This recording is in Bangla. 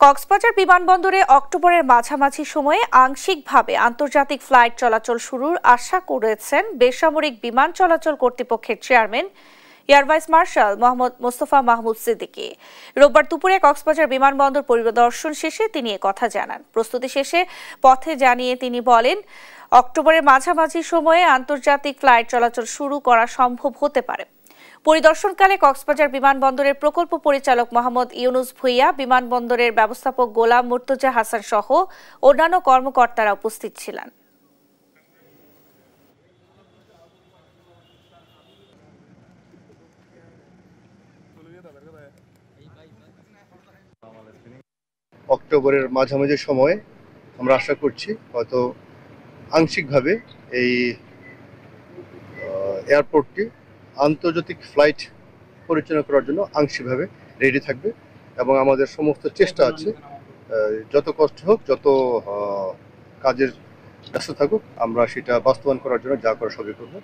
কক্সবাজার বিমানবন্দরে অক্টোবরের মাঝামাঝি সময়ে আংশিকভাবে আন্তর্জাতিক ফ্লাইট চলাচল শুরুর আশা করেছেন বেসামরিক বিমান চলাচল কর্তৃপক্ষের chairman air vice marshal Mohammad Mostafa Mahmud Siddiqui. রোববার দুপুরে কক্সবাজার বিমানবন্দর পরিদর্শন শেষে তিনি কথা জানান। প্রস্তুতি শেষে পথে জানিয়ে তিনি বলেন, অক্টোবরের মাঝামাঝি সময়ে আন্তর্জাতিক ফ্লাইট চলাচল শুরু করা সম্ভব হতে পারে। পরিদর্শনকালে কক্সবাজার বিমানবন্দরের প্রকল্প পরিচালক মোহাম্মদ ইউনুস ভুইয়া, বিমানবন্দরের ব্যবস্থাপক গোলাম মুর্তজা হাসান সহ অন্যান্য কর্মকর্তারা উপস্থিত ছিলেন। অক্টোবরের মাঝামাঝি সময়ে আমরা আশা করছি হয়তো আংশিকভাবে এই এয়ারপোর্টটি আন্তর্জাতিক ফ্লাইট পরিচালনা করার জন্য আংশিকভাবে রেডি থাকবে এবং আমাদের সমস্ত চেষ্টা আছে যত কষ্ট হোক, যত কাজের ব্যস্ত থাকুক, আমরা সেটা বাস্তবায়ন করার জন্য যা করা সবই করবো।